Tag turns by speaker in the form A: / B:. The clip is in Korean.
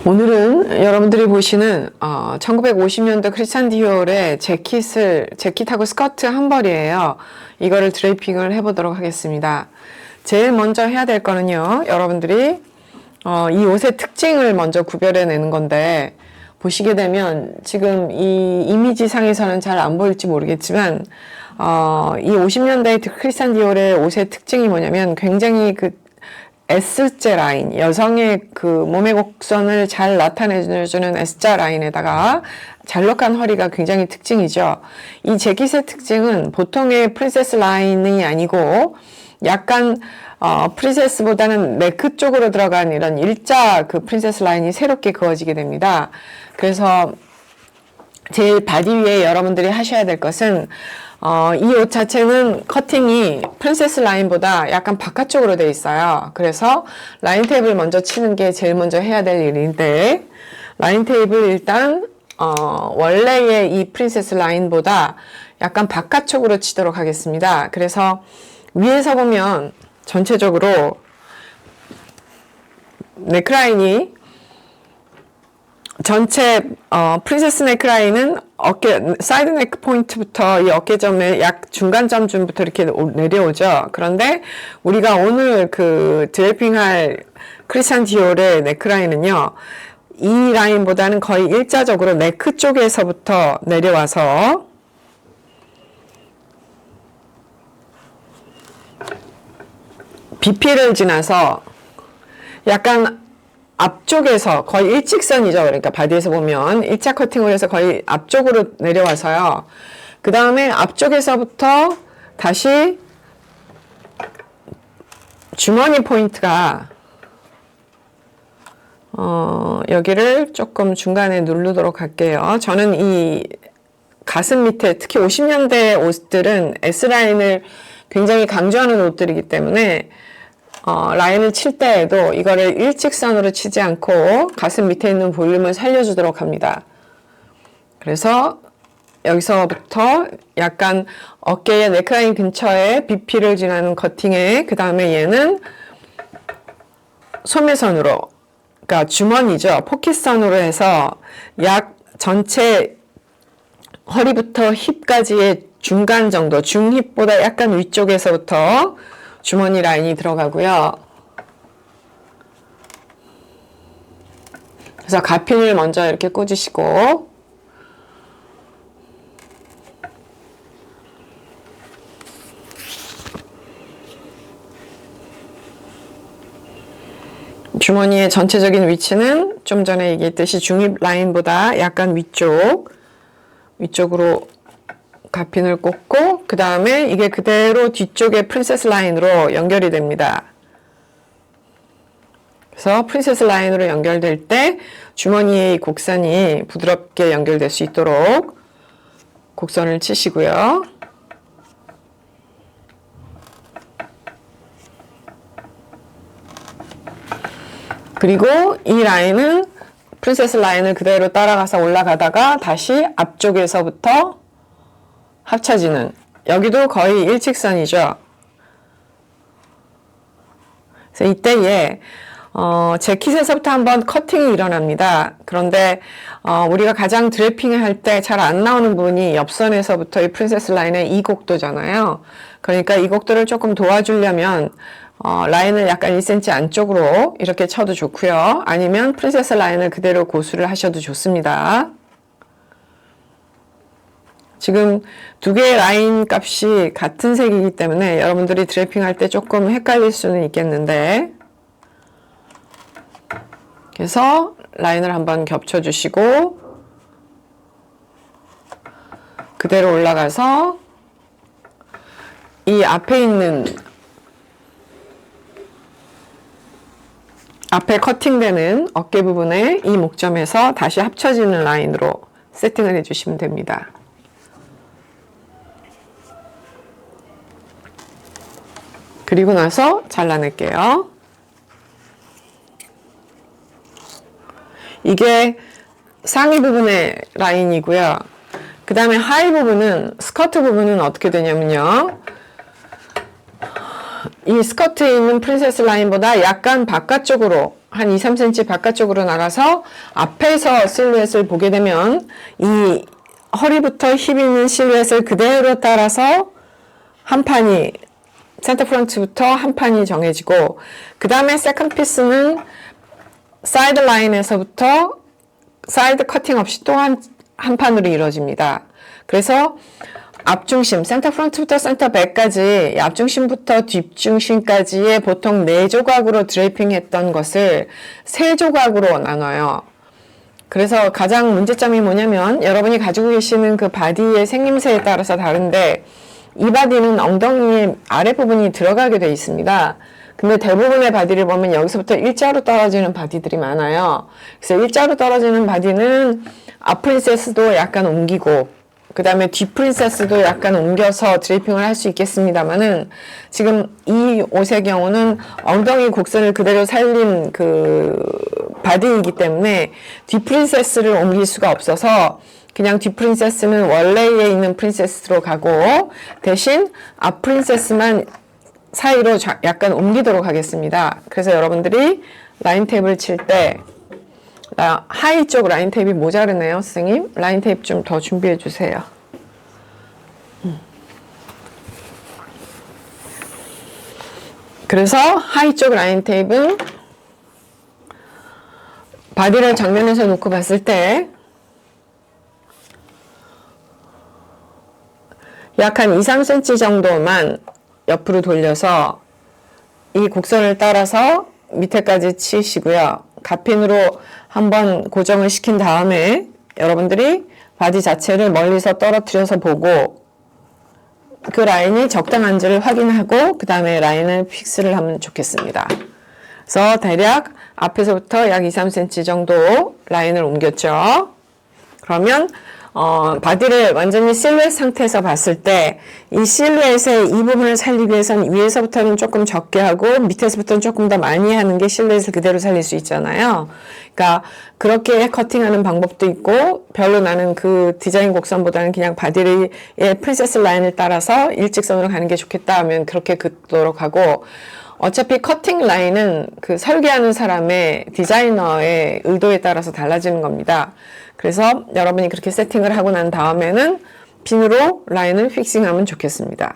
A: 오늘은 여러분들이 보시는 1950년대 크리스찬 디올의 재킷하고 스커트 한 벌이에요. 이거를 드레이핑을 해보도록 하겠습니다. 제일 먼저 해야 될 거는요, 여러분들이 이 옷의 특징을 먼저 구별해내는 건데, 보시게 되면 지금 이 이미지상에서는 잘 안 보일지 모르겠지만 이 50년대 크리스찬 디올의 옷의 특징이 뭐냐면 굉장히 그 S자 라인, 여성의 그 몸의 곡선을 잘 나타내주는 S자 라인에다가 잘록한 허리가 굉장히 특징이죠. 이 재킷의 특징은 보통의 프린세스 라인이 아니고 약간 프린세스보다는 네크 쪽으로 들어간 이런 일자 그 프린세스 라인이 새롭게 그어지게 됩니다. 그래서 제일 바디 위에 여러분들이 하셔야 될 것은 이 옷 자체는 커팅이 프린세스 라인보다 약간 바깥쪽으로 돼 있어요. 그래서 라인 테이블 먼저 치는 게 제일 먼저 해야 될 일인데, 라인 테이블 일단 원래의 이 프린세스 라인보다 약간 바깥쪽으로 치도록 하겠습니다. 그래서 위에서 보면 전체적으로 네크라인이 전체 프린세스 네크라인은 어깨 사이드 네크 포인트부터 이 어깨점의 약 중간점쯤부터 이렇게 내려오죠. 그런데 우리가 오늘 그 드레이핑할 크리스찬 디올의 네크라인은요, 이 라인보다는 거의 일자적으로 네크 쪽에서부터 내려와서 BP를 지나서 약간 앞쪽에서 거의 일직선이죠. 그러니까 바디에서 보면 1차 커팅을 해서 거의 앞쪽으로 내려와서요. 그 다음에 앞쪽에서부터 다시 주머니 포인트가 여기를 조금 중간에 누르도록 할게요. 저는 이 가슴 밑에 특히 50년대 옷들은 S라인을 굉장히 강조하는 옷들이기 때문에 라인을 칠 때에도 이거를 일직선으로 치지 않고 가슴 밑에 있는 볼륨을 살려주도록 합니다. 그래서 여기서부터 약간 어깨의 네크라인 근처에 BP를 지나는 커팅에, 그 다음에 얘는 소매선으로, 그러니까 주머니죠. 포켓선으로 해서 약 전체 허리부터 힙까지의 중간 정도, 중힙보다 약간 위쪽에서부터 주머니 라인이 들어가고요. 그래서 가핀을 먼저 이렇게 꽂으시고, 주머니의 전체적인 위치는 좀 전에 얘기했듯이 중립 라인보다 약간 위쪽으로 가핀을 꽂고, 그 다음에 이게 그대로 뒤쪽에 프린세스 라인으로 연결이 됩니다. 그래서 프린세스 라인으로 연결될 때 주머니의 곡선이 부드럽게 연결될 수 있도록 곡선을 치시고요. 그리고 이 라인은 프린세스 라인을 그대로 따라가서 올라가다가 다시 앞쪽에서부터 합쳐지는, 여기도 거의 일직선이죠. 그래서 이때에 재킷에서부터 한번 커팅이 일어납니다. 그런데 우리가 가장 드래핑을 할 때 잘 안 나오는 부분이 옆선에서부터 이 프린세스 라인의 이 곡도잖아요. 그러니까 이 곡도를 조금 도와주려면 라인을 약간 1cm 안쪽으로 이렇게 쳐도 좋고요. 아니면 프린세스 라인을 그대로 고수를 하셔도 좋습니다. 지금 두 개의 라인 값이 같은 색이기 때문에 여러분들이 드래핑 할 때 조금 헷갈릴 수는 있겠는데, 그래서 라인을 한번 겹쳐주시고 그대로 올라가서 이 앞에 있는, 앞에 커팅되는 어깨 부분에 이 목점에서 다시 합쳐지는 라인으로 세팅을 해주시면 됩니다. 그리고 나서 잘라낼게요. 이게 상의 부분의 라인이고요. 그 다음에 하의 부분은, 스커트 부분은 어떻게 되냐면요, 이 스커트에 있는 프린세스 라인보다 약간 바깥쪽으로 한 2, 3cm 바깥쪽으로 나가서 앞에서 실루엣을 보게 되면 이 허리부터 힙 있는 실루엣을 그대로 따라서 한 판이 센터 프론트부터 한 판이 정해지고 그 다음에 세컨드 피스는 사이드 라인에서부터 사이드 커팅 없이 또 한 판으로 이루어집니다. 그래서 앞중심, 센터 프론트부터 센터 백까지 앞중심부터 뒷중심까지의 보통 4조각으로 드레이핑 했던 것을 3조각으로 나눠요. 그래서 가장 문제점이 뭐냐면 여러분이 가지고 계시는 그 바디의 생김새에 따라서 다른데 이 바디는 엉덩이의 아랫부분이 들어가게 돼 있습니다. 근데 대부분의 바디를 보면 여기서부터 일자로 떨어지는 바디들이 많아요. 그래서 일자로 떨어지는 바디는 앞 프린세스도 약간 옮기고 그 다음에 뒷 프린세스도 약간 옮겨서 드레이핑을 할 수 있겠습니다만은 지금 이 옷의 경우는 엉덩이 곡선을 그대로 살린 그 바디이기 때문에 뒷 프린세스를 옮길 수가 없어서 그냥 뒷 프린세스는 원래에 있는 프린세스로 가고 대신 앞 프린세스만 사이로 약간 옮기도록 하겠습니다. 그래서 여러분들이 라인 테이프를 칠 때 하이 쪽 라인 테이프가 모자르네요, 선생님. 라인 테이프 좀 더 준비해 주세요. 그래서 하이 쪽 라인 테이프는 바디를 정면에서 놓고 봤을 때 약 한 2, 3cm 정도만 옆으로 돌려서 이 곡선을 따라서 밑에까지 치시고요. 가핀으로 한번 고정을 시킨 다음에 여러분들이 바디 자체를 멀리서 떨어뜨려서 보고 그 라인이 적당한지를 확인하고 그 다음에 라인을 픽스를 하면 좋겠습니다. 그래서 대략 앞에서부터 약 2, 3cm 정도 라인을 옮겼죠. 그러면 바디를 완전히 실루엣 상태에서 봤을 때 이 실루엣의 이 부분을 살리기 위해서는 위에서부터는 조금 적게 하고 밑에서부터는 조금 더 많이 하는 게 실루엣을 그대로 살릴 수 있잖아요. 그러니까 그렇게 커팅하는 방법도 있고 별로 나는 그 디자인 곡선보다는 그냥 바디의 프린세스 라인을 따라서 일직선으로 가는 게 좋겠다 하면 그렇게 긋도록 하고 어차피 커팅 라인은 그 설계하는 사람의 디자이너의 의도에 따라서 달라지는 겁니다. 그래서 여러분이 그렇게 세팅을 하고 난 다음에는 핀으로 라인을 픽싱하면 좋겠습니다.